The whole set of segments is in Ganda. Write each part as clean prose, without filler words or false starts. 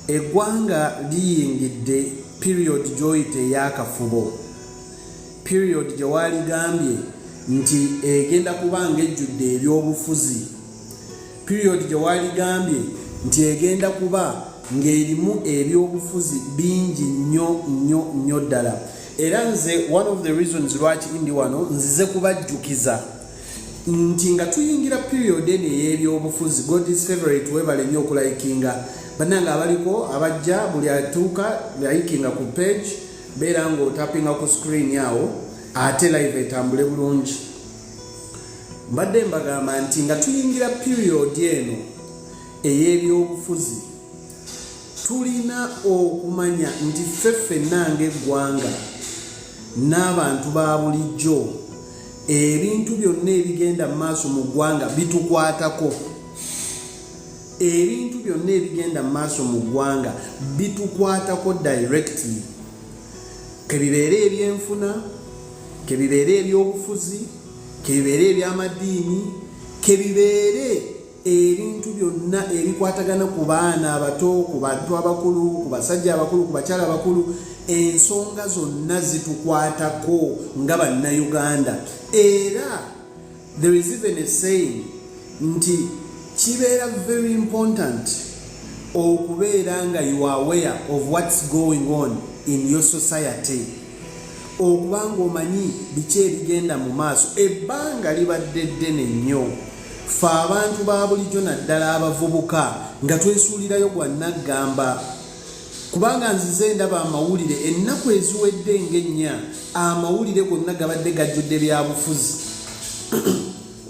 eggwanga liyingidde period gy'oyita ey'akafubo, period gye waaligambye nti egenda kuba ng'ejjudde ebyobufuzi, period gye waaligambye nti egenda kuba ng'erimu ebyobufuzi bingi nnyo ddala. Era nze one of the reasons lwaki ndi wano nzize kubajjukiza nti nga tuyingira period eno ey'ebyobufuzi, God is favorite webale nnyo okulayikinga bannange abaliko abajja buli atuuka layikinga ku page beera ng'otapinga ku screen yawo ate live etambule bulungi. Mbadde mbagamba nti nga tuyingira period eno ey'ebyobufuzi tulina okumanya nti ffenna ng'eggwanga n'abantu ba bulijjo ebintu byonna ebigenda mu maaso mu ggwanga bitukwatako. Ebintu byonna ebigenda mu maaso mu ggwanga bitukwatako directly, kebibeere ebyenfuna, kebibeere ebyobufuzi, kebibeere eby'amadiini, kebibeere ebintu byonna ebikwatagana ku baana abato, ku bantu abakulu, ku basajja abakulu, ku bakyala abakulu. Ensonga zonna zitukwatako nga bannayuganda. Era there is even a saying nti kibeera very important okubeera nga you are aware of what's going on in your society, okubanga omanyi biki ebigenda mu maaso. Ebbanga libadde ddene nnyo ffe abantu ba bulijjo naddala abavubuka nga twesuulirayo gwa naggamba, kubanga nzize ndaba amawulire ennaku eziwedde ng'ennya amawulire gonna gabadde gajjudde byabufuzi.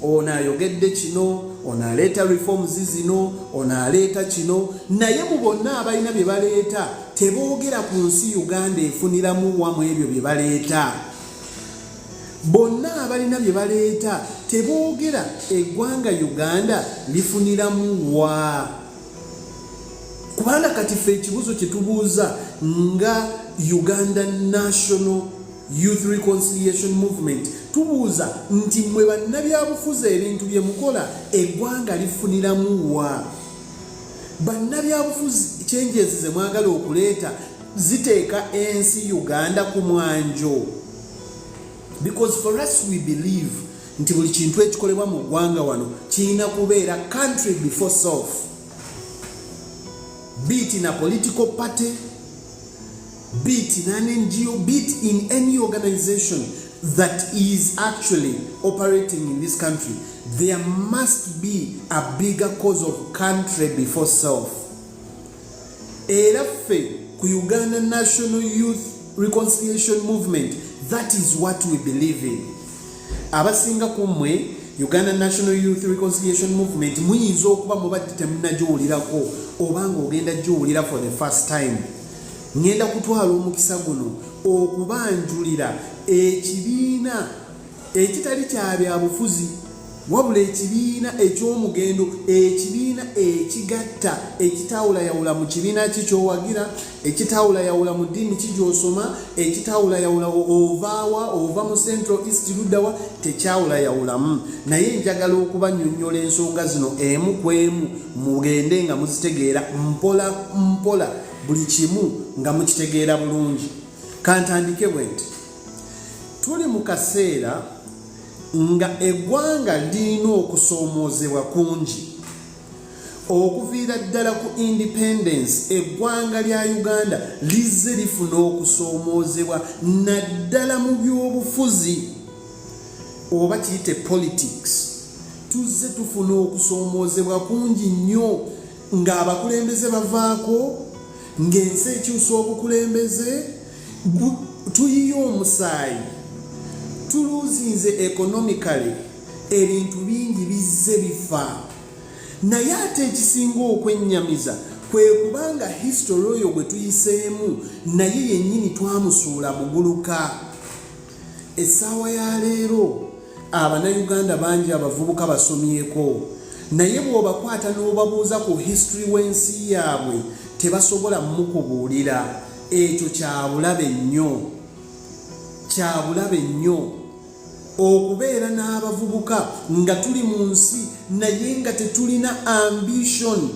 Ono ayogedde kino, ono aleeta reforms zino, ono aleeta kino, naye mu bonna abalina bye baleeta teboogera ku nsi Uganda efuniramu wamu ebyo bye baleeta. Bonna abalina bye baleeta teboogera eggwanga Uganda lifuniramu wa. Kubanga kati ffe ekibuzo kye tubuuza nga Ugandan National Youth Reconciliation Movement tubuuza nti mwe bannabyabufuzi ebintu bye mukola eggwanga lifuniramu wa. Bannabyabufuzi changes ze mwagala okuleeta ziteeka ensi Uganda ku mwanjo. Because for us we believe nti buli kintu ekikolebwa mu ggwanga wano kirina kubeera country before self. Be it in a political party, be it in an NGO, be it in any organization that is actually operating in this country, there must be a bigger cause of country before self. Era ffe ku Uganda National Youth Reconciliation Movement, that is what we believe in. Abasinga kumwe Uganda National Youth Reconciliation Movement muyinza okuba mubadde temunnagiwulirako obanga ogenda giwulira for the first time. Ngenda kutwala omukisa guno okubanjulira ekibiina ekitali kya byabufuzi wabula ekibiina eky'omugendo, ekibiina ekigatta, ekitawulayawula mu kibiina kikyowagira, ekitawulayawula mu ddiini kigyosoma, ekitawulayawula ovaawa ova mu Central East luddawa, tekyawulayawulamu. Naye njagala okubannyonnyola ensonga zino emu ku emu mugende nga muzitegeera mpola mpola, buli kimu nga mukitegeera bulungi. Kantandike bwe nti tuli mu kaseera nga eggwanga lirina okusoomoozebwa kungi. Okuviira ddala ku independence eggwanga lya Uganda lizze lifuna okusoomoozebwa naddala mu byobufuzi oba kiyite politics. Tuzze tufuna okusoomoozebwa kungi nnyo ng'abakulembeze bavaako, ng'ensi ekyusa obukulembeze, tuyiye omusaayi, tuluzinze economically, ebintu bingi bizze bifa. Naye ate ekisinga okwennyamiza kwe kubanga history oyo gwe tuyiseemu naye yennyini twamusuula muguluka. Essaawa ya leero Abannayuganda bangi abavubuka basomyeko, naye bw'obakwata n'obabuuza ku history w'ensi yaabwe tebasobola mukubuulira. Ekyo kyabulabe nnyo, kyabulabe nnyo okubeera n'abavubuka nga tuli mu nsi naye nga tetulina ambition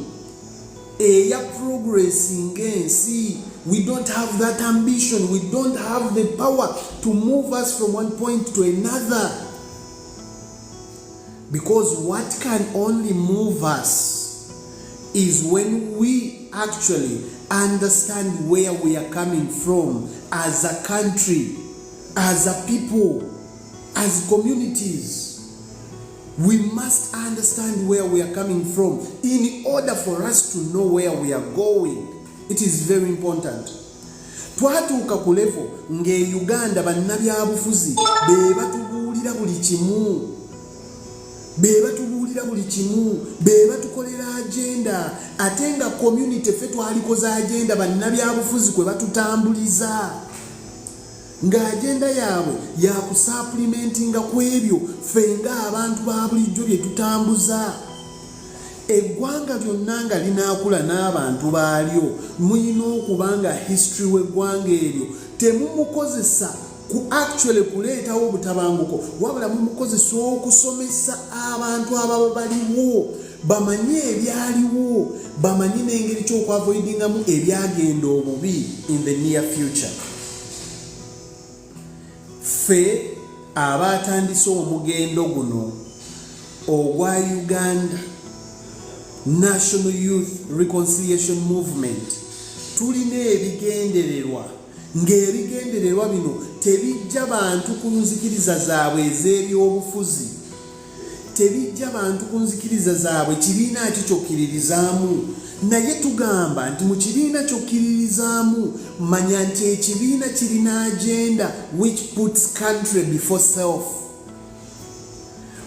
eya progressing ensi. We don't have that ambition. We don't have the power to move us from one point to another. Because what can only move us is when we actually understand where we are coming from as a country, as a people, as communities. We must understand where we are coming from in order for us to know where we are going. It is very important. Twatuuka ku level nge Uganda bannabyabufuzi be batubuulira buli kimu. Be batukolera agenda. Ate nga community ffe twalikoza agenda bannabyabufuzi kwe batutambuliza. Nga agenda yaabwe ya kusupplementinga ku ebyo ffe nga abantu ba bulijjo bye tutambuza. Eggwanga lyonna nga linaakula n'abantu baalyo muyina okuba nga history w'eggwanga eryo temumukozesa ku actually kuleetawo obutabanguko, wabula mumukozesa okusomesa abantu ababa baliwo bamanye ebyaliwo, bamanye n'engeri ky'okwavoidingamu ebyagenda obubi in the near future. Ffe abaatandise omugendo guno ogwa Uganda National Youth Reconciliation Movement tulina ebigendererwa, ng'ebigendererwa bino tebijja bantu ku nzikiriza zaabwe ez'ebyobufuzi, tebijja bantu ku nzikiriza zaabwe kibiina ki kyokkiririzaamu, naye tugamba nti mu kibiina kyokkiririzaamu manya nti ekibiina kirina agenda which puts country before self.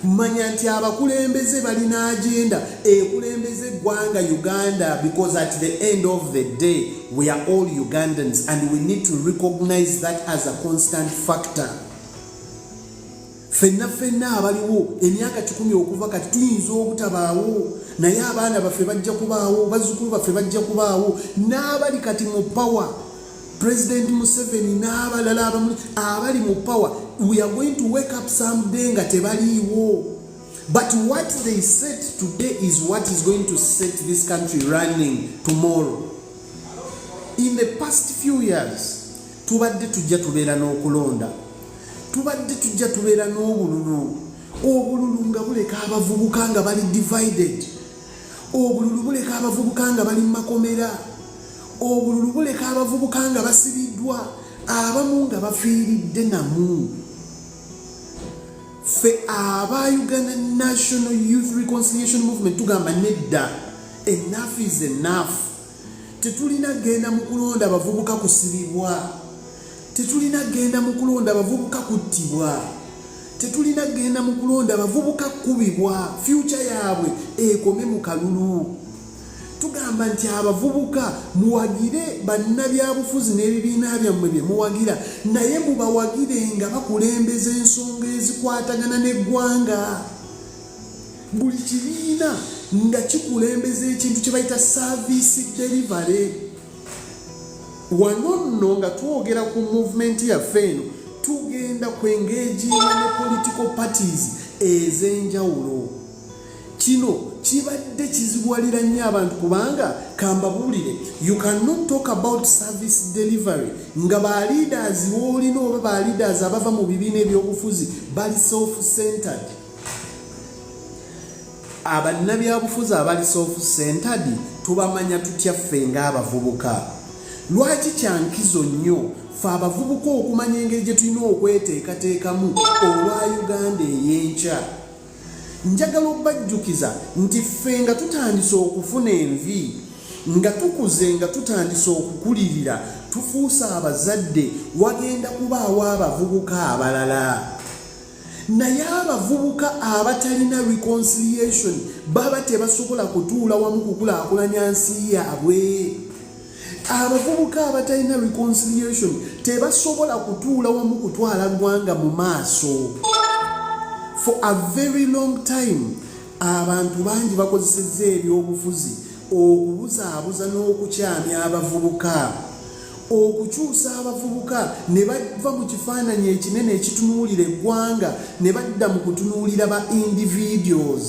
Manya nti abakulembeze balina agenda ekulembeze eggwanga Uganda, because at the end of the day we are all Ugandans and we need to recognize that as a constant factor. Fenna abaliwo emyaka 10 okuva kati tuyinza obutabaawo, naye abaana baffe bajja kubaawo, bazzukulu baffe bajja kubaawo, n'abali kati mu power, President Museveni n'abalala abali mu power, we are going to wake up someday nga tebaliiwo. But what they said today is what is going to set this country running tomorrow. In the past few years tubadde tujja tubeera n'okulonda, tubadde tujja tubeera n'obululu, obululu nga buleka abavubuka nga bali divided, obululu buleka abavubuka nga bali mu makomera, obululu buleka abavubuka nga basibiddwa, abamu nga bafiiridde namu. Ffe aba Uganda National Youth Reconciliation Movement tugamba nedda, enough is enough. Tetulina genda mu kulonda abavubuka kusibibwa, tetulina genda mu kulonda abavubuka kuttibwa, tetulina genda mu kulonda abavubuka kubibwa, future yaabwe ekome mu kalulu. Tugamba nti abavubuka muwagire bannabyabufuzi n'ebibiina byammwe bye muwagira, naye mubawagire nga bakulembeza ensonga ezikwatagana n'eggwanga. Buli kibiina nga kikulembeza ekintu kye bayita service delivery. Wano nno nga twogera ku movement yaffe eno tugenda kwengeginga ne political parties ez'enjawulo. Kino kibadde kizibuwalira nnyo abantu kubanga kambabuulire, you cannot talk about service delivery nga ba leaders woolina oba ba leaders abava mu bibiina ebyobufuzi bali self-centered. Abannabyabufuzi abali self-centered tubamanya tutya ffe ng'abavubuka. Lwaki kyankizo nnyo ffe abavubuka okumanya engeri gye tulina okweteekateekamu olwa Uganda ey'enkya. Njagala okubajjukiza nti ffe nga tutandise okufuna envi, nga tukuze, nga tutandise okukulirira, tufuuse abazadde, wagenda kubaawo abavubuka abalala. Naye abavubuka abatalina reconciliation baba tebasobola kutuula wamu kukulaakulanya nsi yaabwe. Abavubuka abatalina reconciliation tebasobola kutuula wamu kutwala ggwanga mu maaso. For a very long time abantu bangi bakozesezza ebyobufuzi okubuzaabuza n'okukyamya abavubuka, okukyusa abavubuka ne bava mu kifaananyi ekinene ekitunuulira eggwanga ne badda mu kutunuulira ba individuals.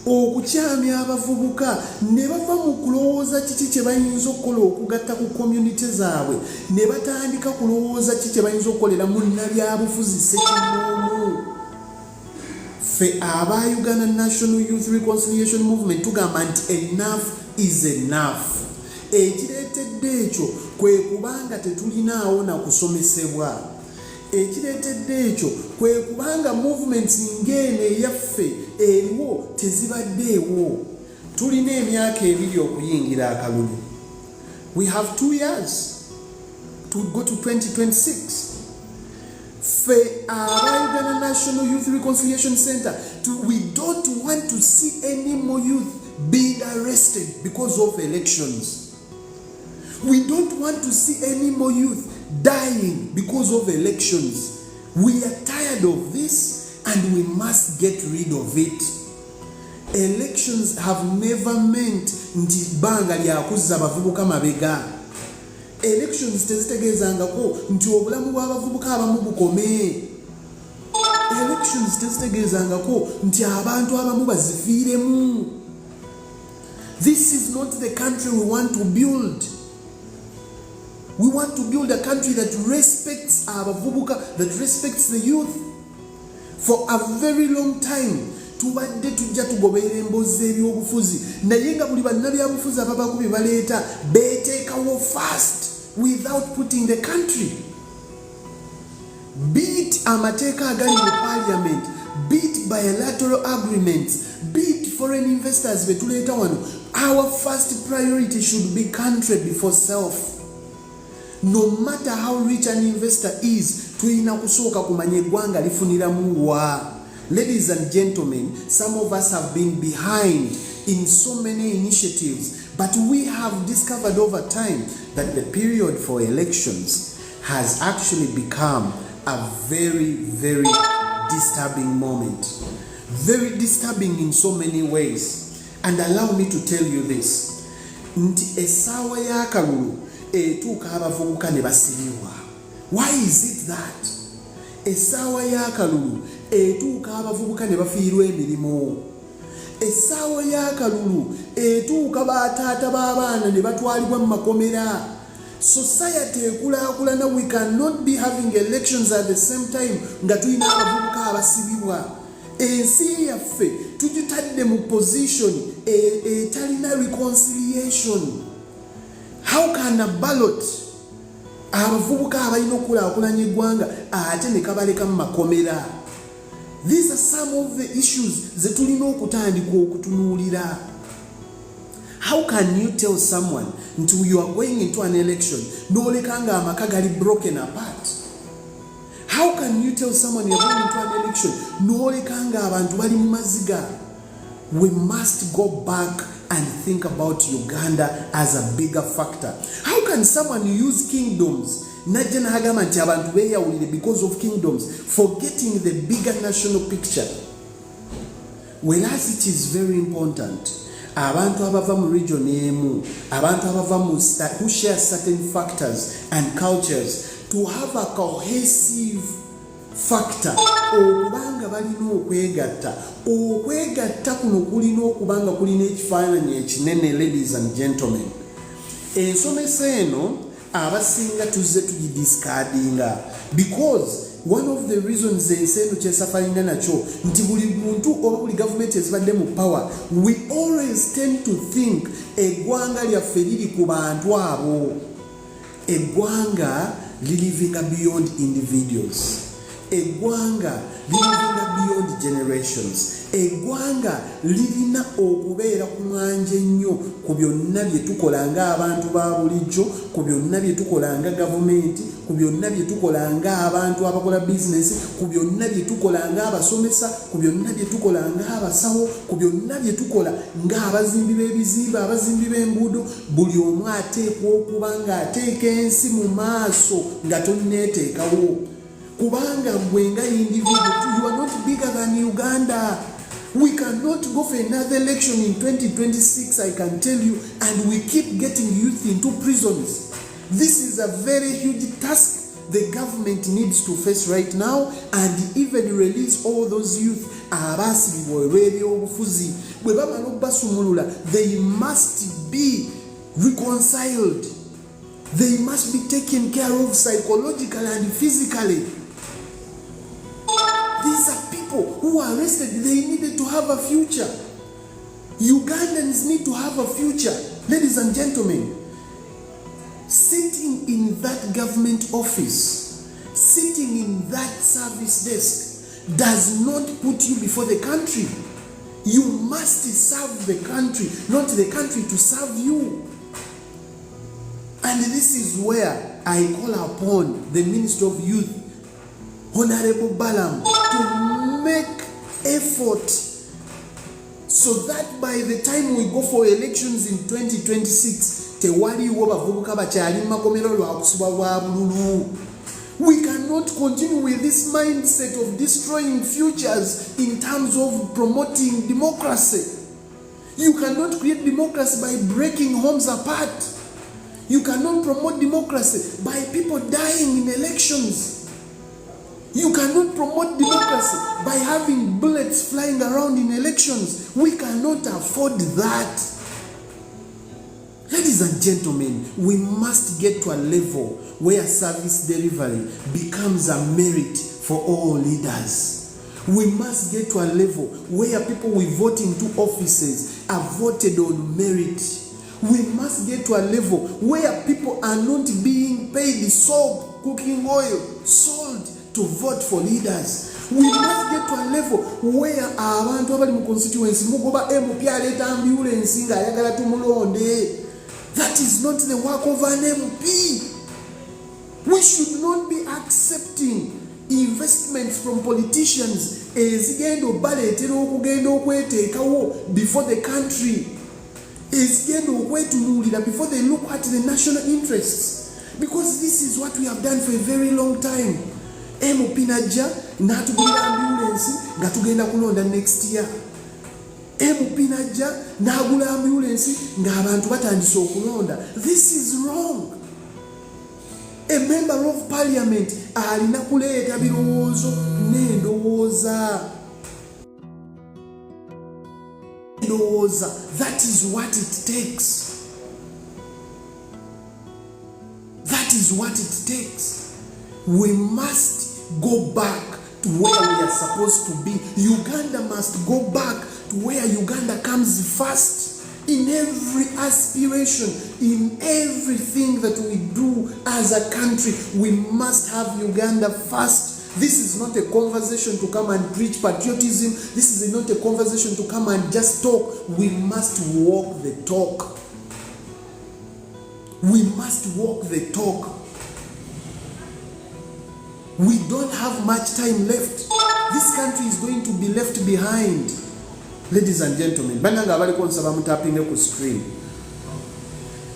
okukyamya abavubuka ne bava mu kulowooza kiki kye bayinza okukola okugatta ku community zaabwe ne batandika kulowooza kiki kye bayinza okukolera munnabyabufuzi ssekinnoomu. Ffe aba Uganda National Youth Reconciliation Movement tugamba nti enough is enough. Ekireetedde ekyo kwe kubanga tetulinaawo na kusomesebwa. Ekireetedde ekyo kwe kubanga movements ng'eno eyaffe eriwo tezibaddeewo. Tulina emyaka 2 okuyingira akalulu. We have 2 years to go to 2026. Ffe aba Uganda National Youth Reconciliation Center, we don't want to see any more youth being arrested because of elections. We don't want to see any more youth dying because of elections. We are tired of this and we must get rid of it. Elections have never meant nti banga lya kuzza abavubuka mabega. Elections tezitegeezangako nti obulamu bw'abavubuka abamu bukome. Elections tezitegeezangako nti abantu abamu bazifiiremu. This is not the country we want to build. We want to build a country that respects our bavubuka, that respects the youth. For a very long time, tubadde tujja tugoberera emboozi z'ebyobufuzi naye nga buli bannabyabufuzi ababaku bye baleeta beeteekawo fast without putting the country. Be it amateeka agali mu parliament, be it bilateral agreements, be it foreign investors betuleeta wano, our first priority should be country before self. No matter how rich an investor is, tulina kusooka kumanya eggwanga lifuniramu wa. Ladies and gentlemen, some of us have been behind in so many initiatives, but we have discovered over time that the period for elections has actually become a very, very disturbing moment. Very disturbing in so many ways. And allow me to tell you this. Nti esaawa y'akalulu etuuka abavubuka ne basibibwa. Why is it that? Esaawa y'akalulu etuuka abavubuka ne bafiirwa emirimu. Esaawa y'akalulu etuuka bataata b'abaana ne batwalibwa mu makomera. Society ekulaakulana, we cannot be having elections at the same time nga tulina abavubuka abasibibwa. Ensi yaffe tugitadde mu position etalina reconciliation. How can a ballot abavubuka abalina okulaakulanya eggwanga ate ne kabaleka mu makomera? These are some of the issues ze tulina okutandika okutunuulira. How can you tell someone until you are going into an election n'oleka nga amaka gali broken apart? How can you tell someone you are going into an election n'oleka nga abantu bali mu maziga? We must go back and think about Uganda as a bigger factor. How can someone use kingdoms najja n'agamba nti abantu beeyawulire because of kingdoms, forgetting the bigger national picture? Whereas it is very important, abantu abava mu region emu, abantu abava mu who share certain factors and cultures, to have a cohesive factor okubanga balina okwegatta kuno kulina okubanga kulina ekifaananyi ekinene. Ladies and gentlemen, ensomesa eno abasinga tuzze tugidiscardinga because one of the reasons ensi eno kyesafalinga nakyo nti buli muntu oba buli gavumenti ezibadde mu power, we always tend to think eggwanga lyaffe liri ku bantu abo. Eggwanga lilivinga beyond individuals. Eggwanga lilivinga beyond generations. Eggwanga lirina okubeera ku mwanje nnyo ku byonna bye tukola ng'abantu ba bulijjo, ku byonna bye tukola nga gavumenti, ku byonna bye tukola ng'abantu abakola bizinesi, ku byonna bye tukola ng'abasomesa, ku byonna bye tukola ng'abasawo, ku byonna bye tukola ng'abazimbi b'ebizimbe, abazimbi b'enguudo. Buli omu ateekwa okuba ng'ateeka ensi mu maaso nga tonneeteekawo. Kubanga gwe nga individual, you are not bigger than Uganda. We cannot go for another election in 2026, I can tell you, and we keep getting youth into prisons. This is a very huge task the government needs to face right now, and even release all those youth abasibibwa olw'ebyobufuzi bwe bamala obbasumulula, they must be reconciled. They must be taken care of psychologically and physically. These are people who are arrested. They needed to have a future. Ugandans need to have a future. Ladies and gentlemen, sitting in that government office, sitting in that service desk does not put you before the country. You must serve the country, not the country to serve you. And this is where I call upon the Minister of Youth, Honorable Balam, to make effort so that by the time we go for elections in 2026, we cannot continue with this mindset of destroying futures in terms of promoting democracy. You cannot create democracy by breaking homes apart. You cannot promote democracy by people dying in elections. You cannot promote democracy by having bullets flying around in elections. We cannot afford that. Ladies and gentlemen, we must get to a level where service delivery becomes a merit for all leaders. We must get to a level where people we vote into offices are voted on merit. We must get to a level where people are not being paid soap, cooking oil, salt to vote for leaders. We must get to a level where abantu abali mu constituency mugoba MP aleta ambulance nga ayagala tumulonde. That is not the work of an MP. We should not be accepting investments from politicians ezigenda obaletera okugenda okweteekawo before the country. Ezigenda okwetunuulira before they look at the national interests. Because this is what we have done for a very long time. MP najja n'atugulira ambulance nga tugenda kulonda next year. MP najja n'agula ambulance ng'abantu batandise okulonda. This is wrong. A member of parliament alina kuleeta birowoozo n'endowooza. That is what it takes. That is what it takes. We must go back to where we are supposed to be. Uganda must go back to where Uganda comes first in every aspiration, in everything that we do as a country. We must have Uganda first. This is not a conversation to come and preach patriotism. This is not a conversation to come and just talk. We must walk the talk. We must walk the talk. We don't have much time left. This country is going to be left behind. Ladies and gentlemen, bananga abali konsaba mutapinge ku screen.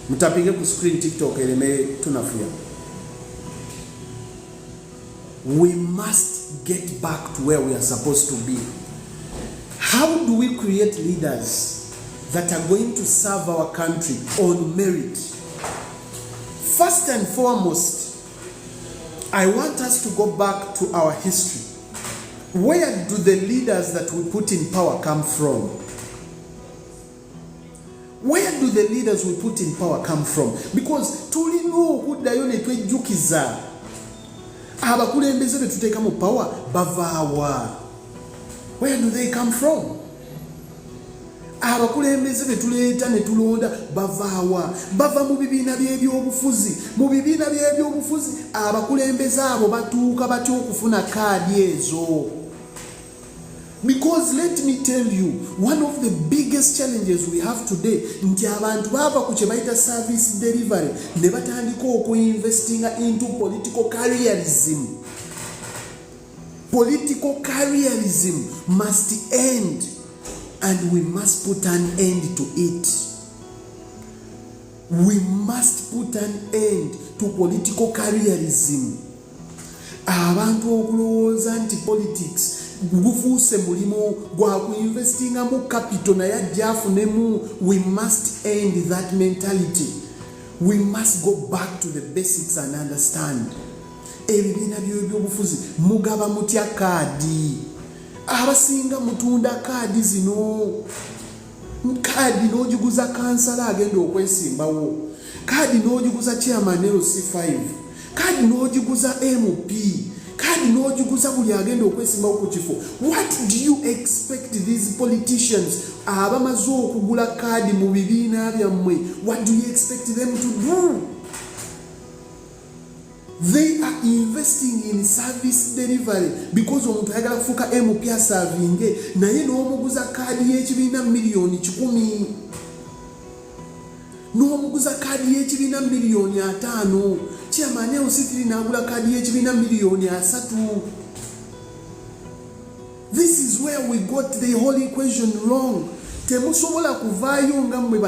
Mutapinge ku screen TikTok eleme tunafuya. We must get back to where we are supposed to be. How do we create leaders that are going to serve our country on merit? First and foremost, I want us to go back to our history. Where do the leaders that we put in power come from? Where do the leaders we put in power come from? Because tulino okuddayo ne twejjukiza abakulembeze be tuteeka mu power bavaawa. Where do they come from? Abakulembeze be tuleeta ne tulonda bavaawa. Bava mu bibiina by'ebyobufuzi. Mu bibiina by'ebyobufuzi abakulembeze abo batuuka batya okufuna kaadi ezo. Because let me tell you, one of the biggest challenges we have today, nti abantu bava ku kye bayita service delivery ne batandika okuinvestinga into political careerism. Political careerism must end, and we must put an end to it. We must put an end to political careerism. Abantu okulowooza nti politics gufuuse mulimo gwa kuinvestinga mu capital na yajja afunemu. We must end that mentality. We must go back to the basics and understand. Ebibiina by'ebyobufuzi mugaba mutya kaadi. Abasinga mutunda kaadi zino. kaadi n'ogiguza kansala agenda okwesimbawo, kaadi n'ogiguza chairman LC5, kaadi n'ogiguza MP, kaadi n'ogiguza buli agenda okwesimbawo ku kifo. What do you expect these politicians abamaze okugula kaadi mu bibiina byammwe, what do you expect them to do? They are investing in service delivery because omuntu ayagala kufuuka MP asavinge naye n'omuguza kaadi y'ekibiina miliyoni 10, n'omuguza kaadi y'ekibiina miliyoni 5, chairman LC3 n'agula kaadi y'ekibiina miliyoni 3. This is where we got the whole equation wrong. Temusobola kuvaayo nga mmwe